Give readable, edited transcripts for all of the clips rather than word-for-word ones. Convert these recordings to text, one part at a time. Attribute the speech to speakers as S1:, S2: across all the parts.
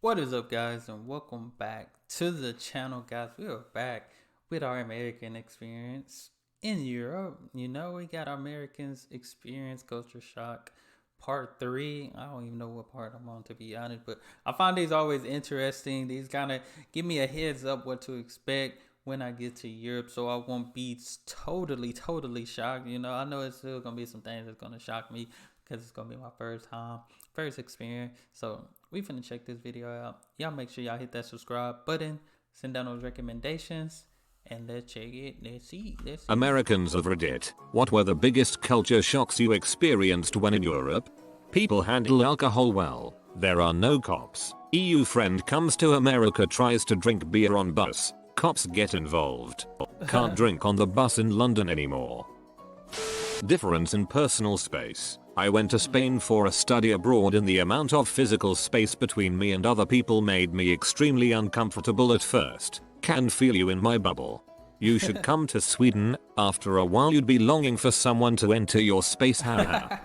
S1: What is up, guys, and welcome back to the channel, guys. We are back with our American experience in Europe. You know, we got Americans experience culture shock part 3. I don't even know what part I'm on, to be honest, but I find these always interesting. These kind of give me a heads up what to expect when I get to Europe, so I won't be totally shocked. You know, I know it's still gonna be some things that's gonna shock me because it's gonna be my first experience. So we finna check this video out. Y'all make sure y'all hit that subscribe button, send down those recommendations, and let's check it. Let's see.
S2: Americans of Reddit, what were the biggest culture shocks you experienced when in Europe? People handle alcohol well. There are no cops. EU friend comes to America, tries to drink beer on bus. Cops get involved. Can't drink on the bus in London anymore. Difference in personal space. I went to Spain for a study abroad, and the amount of physical space between me and other people made me extremely uncomfortable at first. Can feel you in my bubble. You should come to Sweden. After a while you'd be longing for someone to enter your space. Haha.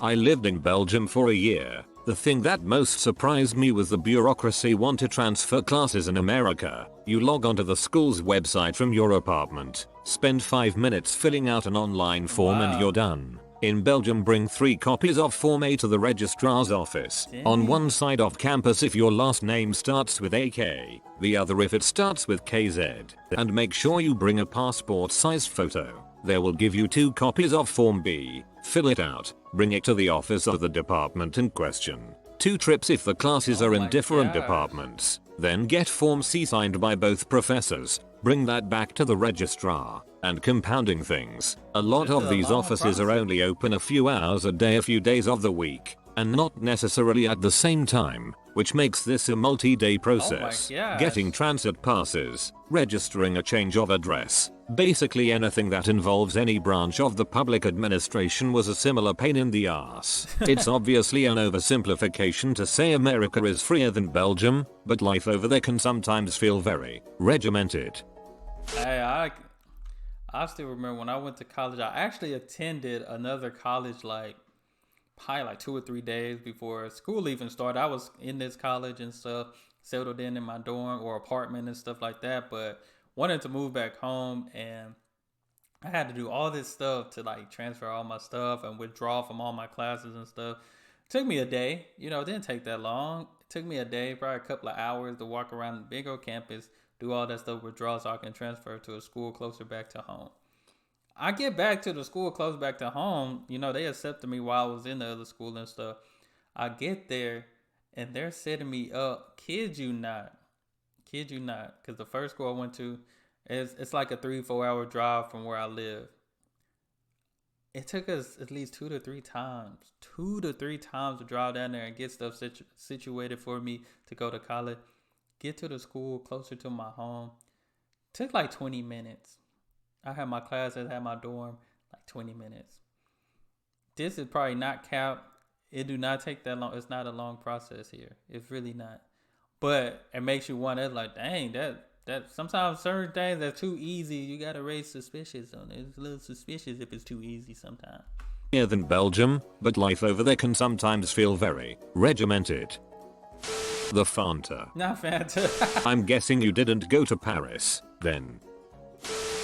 S2: I lived in Belgium for a year. The thing that most surprised me was the bureaucracy. Want to transfer classes in America? You log onto the school's website from your apartment, spend 5 minutes filling out an online form, and you're done. In Belgium, bring 3 copies of Form A to the registrar's office. On one side of campus if your last name starts with AK, the other if it starts with KZ. And make sure you bring a passport size photo. They will give you 2 copies of Form B. Fill it out, bring it to the office of the department in question. 2 trips if the classes are in different departments. Then get Form C signed by both professors. Bring that back to the registrar. And compounding things, a lot of these offices are only open a few hours a day, a few days of the week, and not necessarily at the same time, which makes this a multi-day process. Getting transit passes, registering a change of address, basically anything that involves any branch of the public administration was a similar pain in the ass. It's obviously an oversimplification to say America is freer than Belgium, but life over there can sometimes feel very regimented.
S1: Hey, I still remember when I went to college. I actually attended another college probably like 2 or 3 days before school even started. I was in this college and stuff, settled in my dorm or apartment and stuff like that, but wanted to move back home, and I had to do all this stuff to transfer all my stuff and withdraw from all my classes and stuff. It took me a day. You know, it didn't take that long. It took me a day, probably a couple of hours to walk around the big old campus, do all that stuff, withdraw so I can transfer to a school closer back to home. I get back to the school close back to home. You know, they accepted me while I was in the other school and stuff. I get there and they're setting me up. Kid you not. Because the first school I went to, it's like a 3-4 hour drive from where I live. It took us at least 2 to 3 times to drive down there and get stuff situated for me to go to college. Get to the school closer to my home. Took like 20 minutes. I had my classes, had my dorm, like 20 minutes. This is probably not cap. It do not take that long. It's not a long process here. It's really not. But it makes you wonder, like, dang, that sometimes certain things that's too easy, you gotta raise suspicious on it. It's a little suspicious if it's too easy sometimes.
S2: Freer than Belgium, but life over there can sometimes feel very regimented. The Fanta.
S1: Not Fanta.
S2: I'm guessing you didn't go to Paris, then.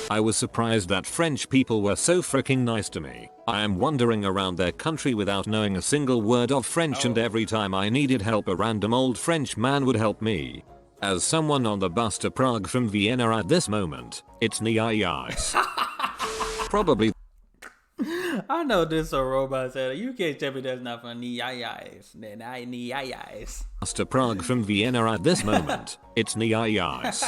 S2: I was surprised that French people were so freaking nice to me. I am wandering around their country without knowing a single word of French, and every time I needed help a random old French man would help me. As someone on the bus to Prague from Vienna at this moment, it's nice. Probably.
S1: I know this a robot said. You can't tell me that's not funny. Then I nice.
S2: To Prague from Vienna at this moment, it's nice.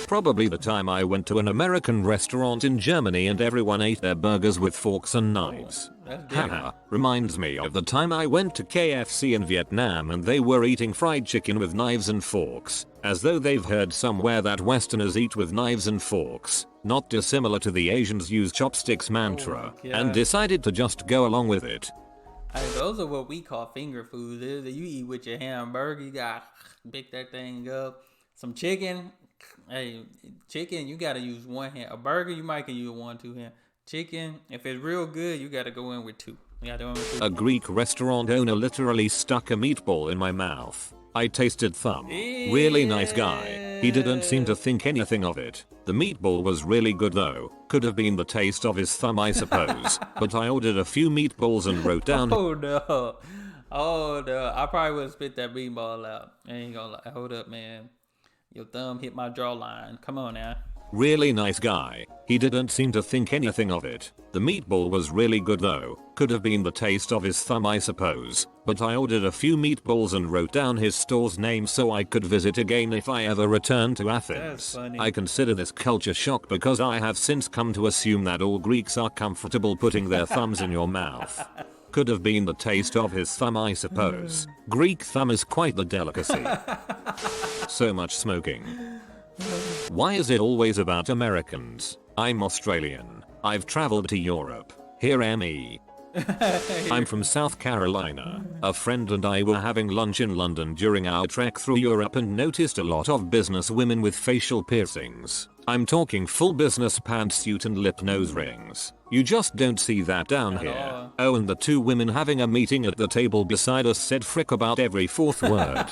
S2: Probably the time I went to an American restaurant in Germany and everyone ate their burgers with forks and knives. Haha, reminds me of the time I went to KFC in Vietnam and they were eating fried chicken with knives and forks, as though they've heard somewhere that Westerners eat with knives and forks, not dissimilar to the Asians use chopsticks mantra, and decided to just go along with it.
S1: Hey, those are what we call finger foods. You eat with your hamburger, you gotta pick that thing up. Some chicken. Hey, chicken, you gotta use one hand. A burger, you might can use 1-2 hand. Chicken, if it's real good, you gotta go in with 2. You gotta go in with 2.
S2: A Greek restaurant owner literally stuck a meatball in my mouth. I tasted thumb. Really nice guy. He didn't seem to think anything of it. The meatball was really good though. Could have been the taste of his thumb I suppose. But I ordered a few meatballs and wrote down.
S1: Oh no. Oh no. I probably would have spit that meatball out. I ain't gonna lie. Hold up, man. Your thumb hit my jawline. Come on now.
S2: Really nice guy. He didn't seem to think anything of it. The meatball was really good though. Could have been the taste of his thumb I suppose. But I ordered a few meatballs and wrote down his store's name so I could visit again if I ever return to Athens.
S1: That's funny.
S2: I consider this culture shock because I have since come to assume that all Greeks are comfortable putting their thumbs in your mouth. Could have been the taste of his thumb I suppose. Greek thumb is quite the delicacy. So much smoking. Why is it always about Americans? I'm Australian. I've traveled to Europe. Here am me. I'm from South Carolina. A friend and I were having lunch in London during our trek through Europe and noticed a lot of business women with facial piercings. I'm talking full business pantsuit and lip nose rings. You just don't see that down here. Oh, and the two women having a meeting at the table beside us said frick about every fourth word.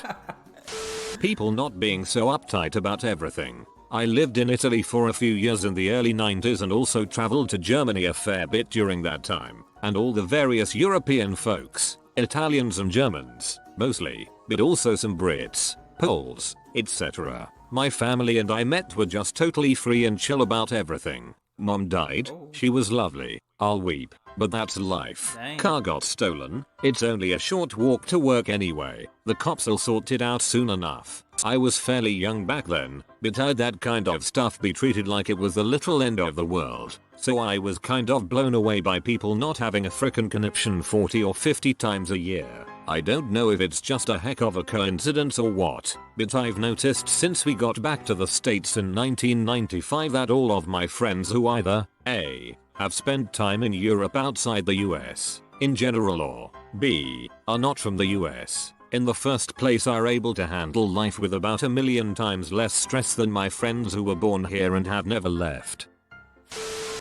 S2: People not being so uptight about everything. I lived in Italy for a few years in the early 90s and also traveled to Germany a fair bit during that time. And all the various European folks, Italians and Germans, mostly, but also some Brits, Poles, etc. My family and I met were just totally free and chill about everything. Mom died, she was lovely, I'll weep, but that's life.
S1: Dang.
S2: Car got stolen, it's only a short walk to work anyway, the cops will sort it out soon enough. I was fairly young back then, but heard that kind of stuff be treated like it was the little end of the world. So I was kind of blown away by people not having a frickin' conniption 40 or 50 times a year. I don't know if it's just a heck of a coincidence or what, but I've noticed since we got back to the States in 1995 that all of my friends who either A. have spent time in Europe outside the US, in general, or B. are not from the US, in the first place are able to handle life with about a million times less stress than my friends who were born here and have never left.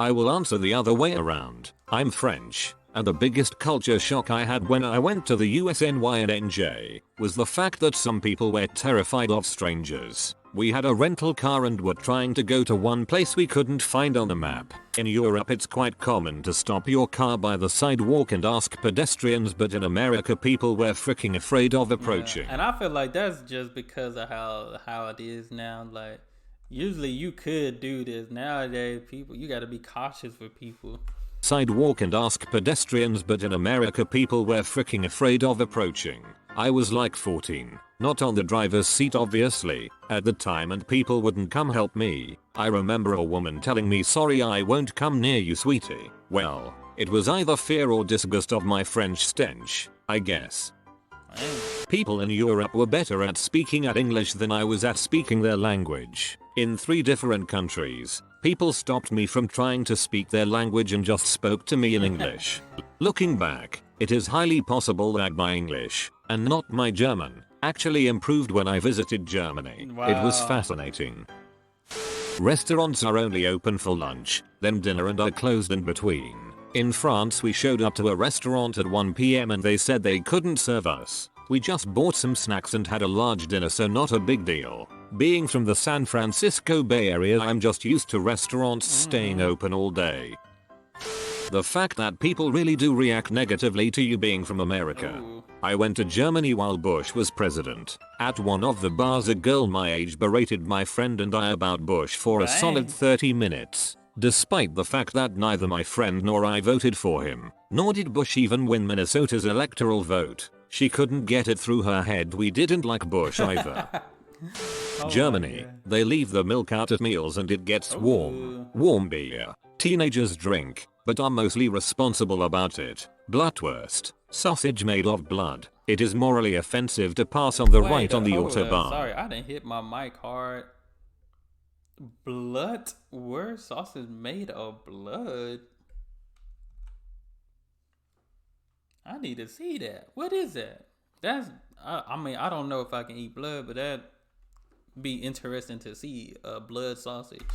S2: I will answer the other way around. I'm French, and the biggest culture shock I had when I went to the USNY and NJ was the fact that some people were terrified of strangers. We had a rental car and were trying to go to one place we couldn't find on the map. In Europe it's quite common to stop your car by the sidewalk and ask pedestrians, but in America people were freaking afraid of approaching.
S1: Yeah. And I feel like that's just because of how it is now. Like, usually you could do this. Nowadays, people, you gotta be cautious with people.
S2: Sidewalk and ask pedestrians, but in America people were freaking afraid of approaching. I was like 14, not on the driver's seat obviously, at the time, and people wouldn't come help me. I remember a woman telling me, sorry I won't come near you sweetie. Well, it was either fear or disgust of my French stench, I guess. People in Europe were better at speaking at English than I was at speaking their language. In 3 different countries, people stopped me from trying to speak their language and just spoke to me in English. Looking back, it is highly possible that my English, and not my German, actually improved when I visited Germany.
S1: Wow.
S2: It was fascinating. Restaurants are only open for lunch, then dinner, and are closed in between. In France we showed up to a restaurant at 1 PM and they said they couldn't serve us. We just bought some snacks and had a large dinner, so not a big deal. Being from the San Francisco Bay Area, I'm just used to restaurants staying open all day. The fact that people really do react negatively to you being from America.
S1: Ooh.
S2: I went to Germany while Bush was president. At one of the bars a girl my age berated my friend and I about Bush for a solid 30 minutes. Despite the fact that neither my friend nor I voted for him, nor did Bush even win Minnesota's electoral vote. She couldn't get it through her head we didn't like Bush either. Germany, they leave the milk out at meals and it gets warm. Warm beer. Teenagers drink, but are mostly responsible about it. Blutwurst, sausage made of blood. It is morally offensive to pass on the right on the Autobahn.
S1: Sorry, I didn't hit my mic hard. Blutwurst sausage made of blood? I need to see that. What is that? That's, I mean, I don't know if I can eat blood, but that'd be interesting to see blood sausage.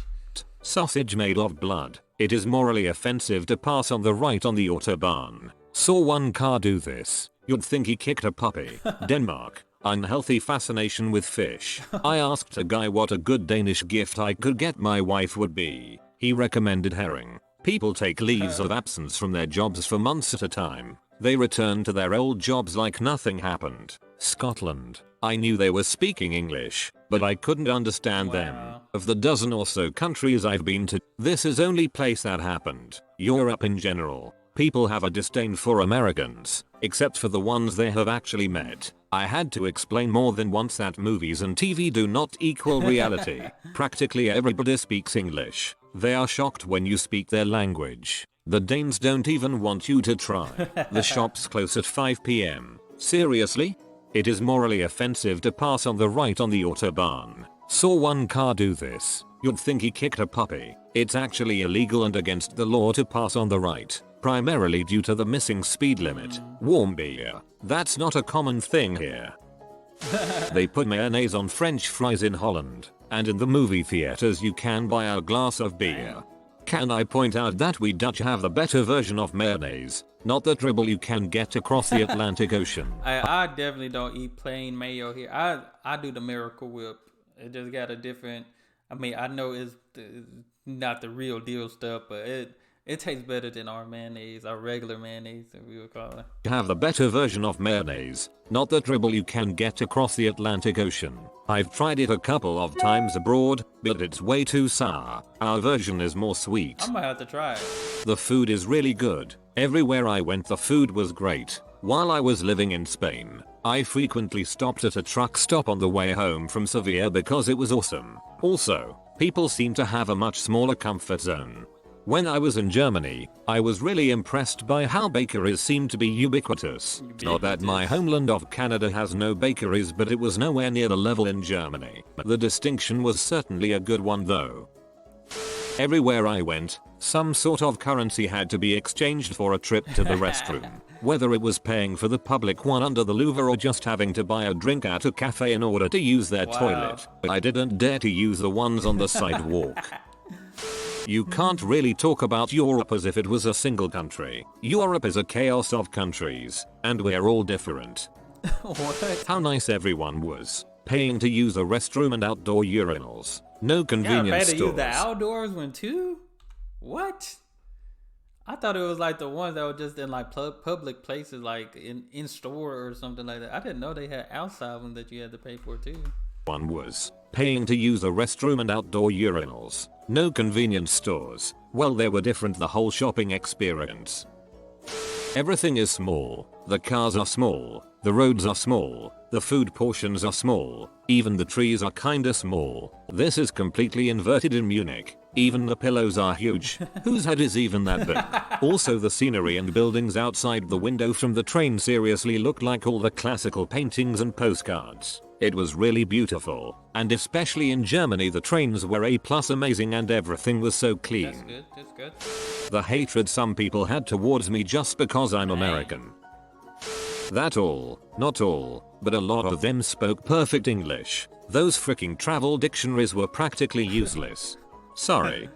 S2: Sausage made of blood. It is morally offensive to pass on the right on the Autobahn. Saw one car do this. You'd think he kicked a puppy. Denmark. unhealthy fascination with fish. I asked a guy what a good Danish gift I could get my wife would be. He recommended herring. People take leaves of absence from their jobs for months at a time. They return to their old jobs like nothing happened. Scotland. I knew they were speaking English, but I couldn't understand them. Of the dozen or so countries I've been to, this is only place that happened. Europe in general. People have a disdain for Americans, except for the ones they have actually met. I had to explain more than once that movies and TV do not equal reality. Practically everybody speaks English. They are shocked when you speak their language. The Danes don't even want you to try. The shops close at 5 p.m. Seriously? It is morally offensive to pass on the right on the Autobahn. Saw one car do this. You'd think he kicked a puppy. It's actually illegal and against the law to pass on the right, primarily due to the missing speed limit. Warm beer. That's not a common thing here. They put mayonnaise on French fries in Holland, and in the movie theaters you can buy a glass of beer. Can I point out that we Dutch have the better version of mayonnaise, not the dribble you can get across the Atlantic Ocean.
S1: I definitely don't eat plain mayo here. I do the Miracle Whip. It just got a different, I mean, I know it's not the real deal stuff, but it tastes better than our mayonnaise, our regular mayonnaise, as we would call it.
S2: Have the better version of mayonnaise, not the dribble you can get across the Atlantic Ocean. I've tried it a couple of times abroad, but it's way too sour. Our version is more sweet.
S1: I might have to try it.
S2: The food is really good. Everywhere I went the food was great. While I was living in Spain, I frequently stopped at a truck stop on the way home from Sevilla because it was awesome. Also, people seem to have a much smaller comfort zone. When I was in Germany, I was really impressed by how bakeries seem to be ubiquitous. Not that my homeland of Canada has no bakeries, but it was nowhere near the level in Germany. The distinction was certainly a good one though. Everywhere I went, some sort of currency had to be exchanged for a trip to the restroom. Whether it was paying for the public one under the Louvre or just having to buy a drink at a cafe in order to use their toilet. I didn't dare to use the ones on the sidewalk. You can't really talk about Europe as if it was a single country. Europe is a chaos of countries, and we're all different.
S1: What?
S2: How nice everyone was. Paying to use a restroom and outdoor urinals. No convenience stores.
S1: To use the outdoors one too? What? I thought it was like the ones that were just in like public places, like in store or something like that. I didn't know they had outside ones that you had to pay for too.
S2: One was paying to use a restroom and outdoor urinals. No convenience stores. Well, they were different the whole shopping experience. Everything is small. The cars are small. The roads are small. The food portions are small. Even the trees are kinda small. This is completely inverted in Munich. Even the pillows are huge. Whose head is even that big? Also, the scenery and buildings outside the window from the train seriously looked like all the classical paintings and postcards. It was really beautiful. And especially in Germany, the trains were A+ amazing and everything was so clean.
S1: That's good, that's good.
S2: The hatred some people had towards me just because I'm American. That all, not all, but a lot of them spoke perfect English. Those freaking travel dictionaries were practically useless. Sorry.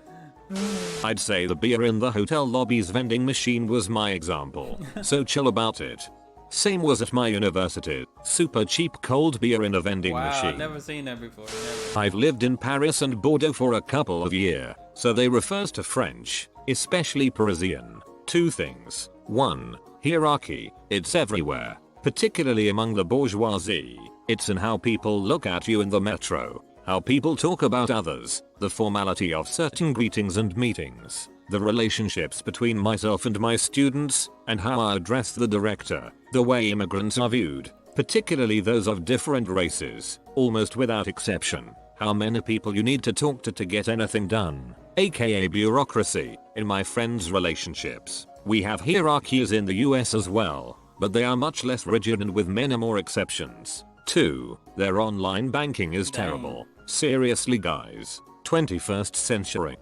S2: I'd say the beer in the hotel lobby's vending machine was my example. So chill about it. Same was at my university. Super cheap cold beer in a vending machine.
S1: I've never seen that before. Never.
S2: I've lived in Paris and Bordeaux for a couple of years, so they refers to French, especially Parisian. Two things. One, hierarchy. It's everywhere, particularly among the bourgeoisie. It's in how people look at you in the metro, how people talk about others, the formality of certain greetings and meetings, the relationships between myself and my students, and how I address the director, the way immigrants are viewed, particularly those of different races, almost without exception, how many people you need to talk to get anything done, aka bureaucracy. In my friends' relationships, we have hierarchies in the US as well, but they are much less rigid and with many more exceptions. 2. Their online banking is terrible. Seriously guys, 21st century.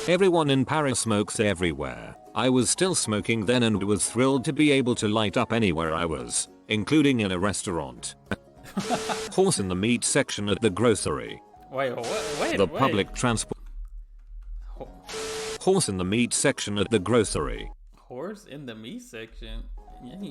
S2: Everyone in Paris smokes everywhere. I was still smoking then and was thrilled to be able to light up anywhere I was, including in a restaurant. Horse in the meat section at the grocery.
S1: Wait,
S2: public transport. Horse in the meat section at the grocery.
S1: Horse in the meat section?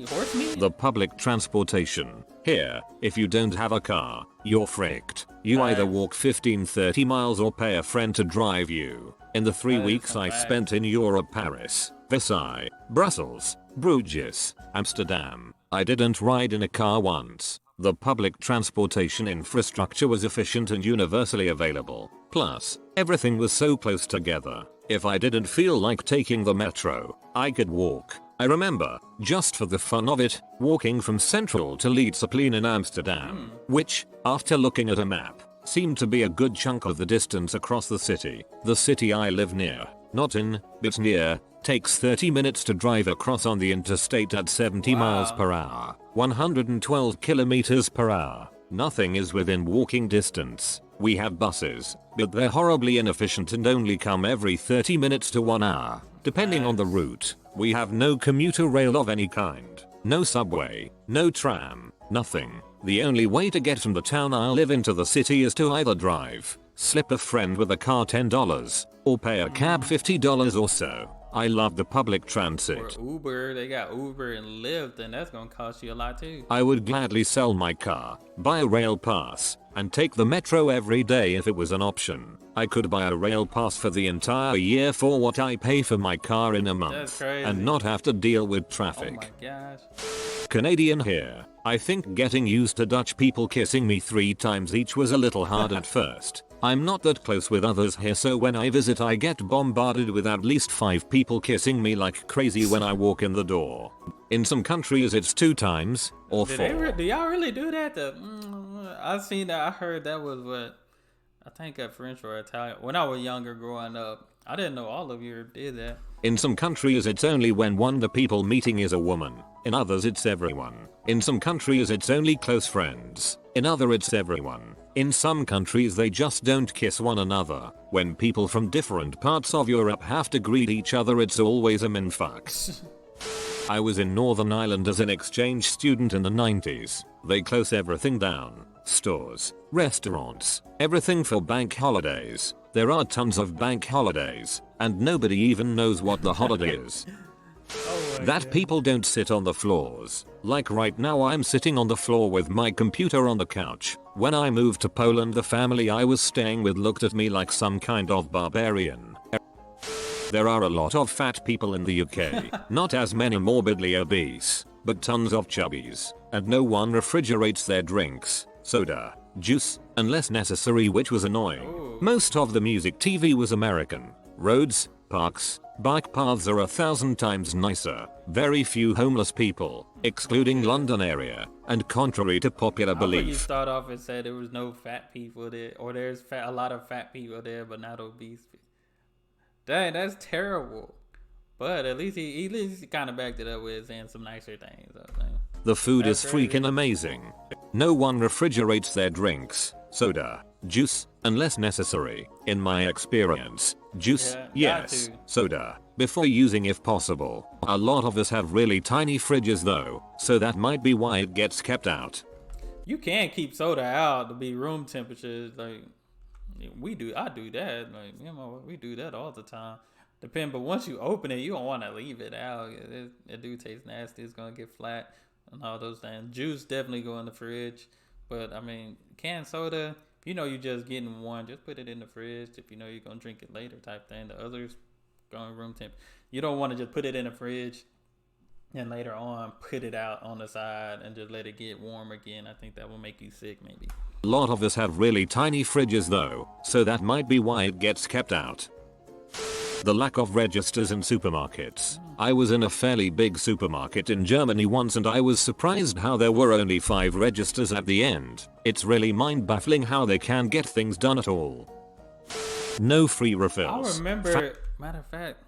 S1: Horse meat?
S2: The public transportation. Here, if you don't have a car, you're fricked. You either walk 15-30 miles or pay a friend to drive you. In the 3 weeks I spent in Europe, Paris, Versailles, Brussels, Bruges, Amsterdam, I didn't ride in a car once. The public transportation infrastructure was efficient and universally available. Plus, everything was so close together. If I didn't feel like taking the metro, I could walk. I remember, just for the fun of it, walking from Central to Leidseplein in Amsterdam, which, after looking at a map, seemed to be a good chunk of the distance across the city. The city I live near, not in, but near, takes 30 minutes to drive across on the interstate at 70 miles per hour, 112 kilometers per hour. Nothing is within walking distance. We have buses, but they're horribly inefficient and only come every 30 minutes to 1 hour, depending on the route. We have no commuter rail of any kind, no subway, no tram, nothing. The only way to get from the town I live into the city is to either drive, slip a friend with a car $10, or pay a cab $50 or so. I love the public transit.
S1: Or Uber, they got Uber and Lyft, and that's gonna cost you a lot too.
S2: I would gladly sell my car, buy a rail pass, and take the metro every day if it was an option. I could buy a rail pass for the entire year for what I pay for my car in a month, and not have to deal with traffic.
S1: Oh my gosh.
S2: Canadian here. I think getting used to Dutch people kissing me 3 times each was a little hard at first. I'm not that close with others here, so when I visit I get bombarded with at least 5 people kissing me like crazy when I walk in the door. In some countries it's 2 times, or 4.
S1: Do y'all really do that? I seen that, I heard that was what, I think at French or Italian. When I was younger growing up, I didn't know all of you did that.
S2: In some countries it's only when one of the people meeting is a woman. In others it's everyone. In some countries it's only close friends. In other it's everyone. In some countries they just don't kiss one another. When people from different parts of Europe have to greet each other, it's always a minfuck. I was in Northern Ireland as an exchange student in the 90s. They close everything down. Stores, restaurants, everything for bank holidays. There are tons of bank holidays, and nobody even knows what the holiday is. That people don't sit on the floors. Like right now I'm sitting on the floor with my computer on the couch. When I moved to Poland, the family I was staying with looked at me like some kind of barbarian. There are a lot of fat people in the UK, not as many morbidly obese, but tons of chubbies, and no one refrigerates their drinks, soda, juice, unless necessary, which was annoying. Most of the music TV was American. Roads, parks, bike paths are 1,000 times nicer. Very few homeless people, excluding London area, and contrary to popular belief.
S1: You start off and say there was no fat people there, or there's a lot of fat people there, but not obese people. Dang, that's terrible. But at least he kind of backed it up with saying some nicer things.
S2: The food is freaking amazing. No one refrigerates their drinks, soda, juice, unless necessary. In my experience, juice, yes, soda, before using if possible. A lot of us have really tiny fridges though, so that might be why it gets kept out.
S1: You can keep soda out to be room temperature, like I do that, like, you know, we do that all the time. But once you open it, you don't want to leave it out. It do taste nasty. It's gonna get flat and all those things. Juice definitely go in the fridge, but I mean, canned soda, if you know you're just getting one, just put it in the fridge. If you know you're gonna drink it later, type thing. The others go in room temp. You don't want to just put it in the fridge and later on put it out on the side and just let it get warm again. I think that will make you sick, maybe.
S2: A lot of us have really tiny fridges though, so that might be why it gets kept out. The lack of registers in supermarkets. I was in a fairly big supermarket in Germany once and I was surprised how there were only 5 registers at the end. It's really mind-baffling how they can get things done at all. No free refills.
S1: I remember, matter of fact,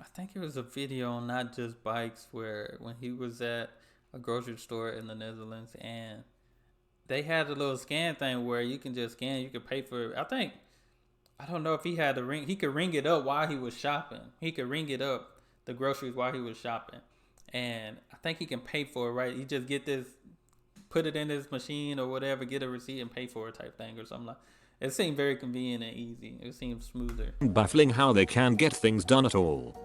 S1: I think it was a video on Not Just Bikes where when he was at a grocery store in the Netherlands and they had a little scan thing where you can just scan, you could pay for it. I don't know if he had to ring. He could ring it up while he was shopping. He could ring it up, the groceries, while he was shopping. And I think he can pay for it, right? You just get this, put it in his machine or whatever, get a receipt and pay for it type thing or something like that. It seemed very convenient and easy. It seemed smoother.
S2: Baffling how they can get things done at all.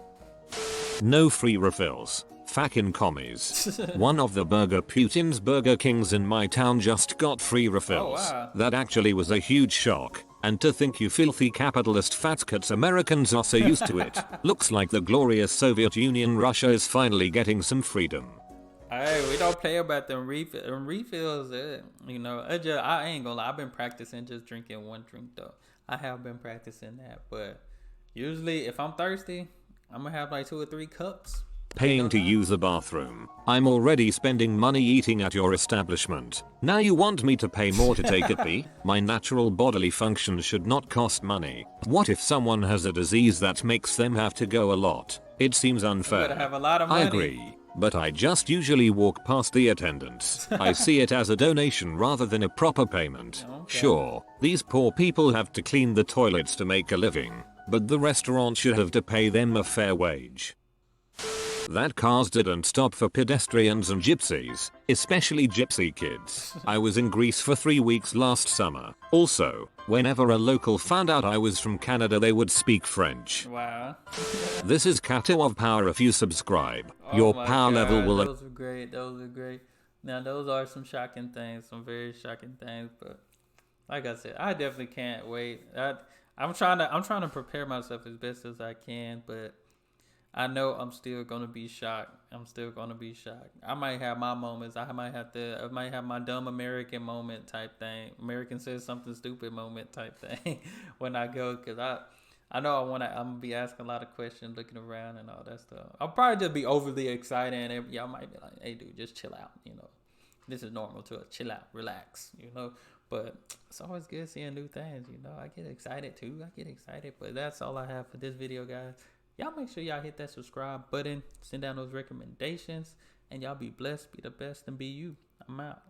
S2: No free refills. Fucking commies. One of the Burger Putin's Burger Kings in my town just got free refills.
S1: Oh, wow.
S2: That actually was a huge shock. And to think you filthy capitalist fat cats Americans are so used to it. Looks like the glorious Soviet Union Russia is finally getting some freedom.
S1: Hey, we don't play about them refills. You know, I ain't gonna lie. I've been practicing just drinking one drink though. I have been practicing that, but usually if I'm thirsty, I'm gonna have like 2 or 3 cups.
S2: Paying to use the bathroom. I'm already spending money eating at your establishment. Now you want me to pay more to take a pee? My natural bodily functions should not cost money. What if someone has a disease that makes them have to go a lot? It seems unfair.
S1: You better have a lot of money.
S2: I agree. But I just usually walk past the attendants. I see it as a donation rather than a proper payment. Okay. Sure, these poor people have to clean the toilets to make a living, but the restaurant should have to pay them a fair wage. That cars didn't stop for pedestrians and gypsies, especially gypsy kids. I was in Greece for 3 weeks last summer. Also, whenever a local found out I was from Canada, they would speak French.
S1: Wow.
S2: This is Kato of Power. If you subscribe, your power level will...
S1: Those are great. Those are great. Now, those are some shocking things, some very shocking things, but like I said, I definitely can't wait. I'm trying to prepare myself as best as I can, but I know I'm still gonna be shocked. I might have my moments. I might have my dumb American moment type thing. American says something stupid moment type thing when I go, cause I know I'm gonna be asking a lot of questions, looking around and all that stuff. I'll probably just be overly excited, and y'all might be like, "Hey, dude, just chill out." You know, this is normal to us. Chill out, relax. You know, but it's always good seeing new things. You know, I get excited too. But that's all I have for this video, guys. Y'all make sure y'all hit that subscribe button, send down those recommendations, and y'all be blessed, be the best, and be you. I'm out.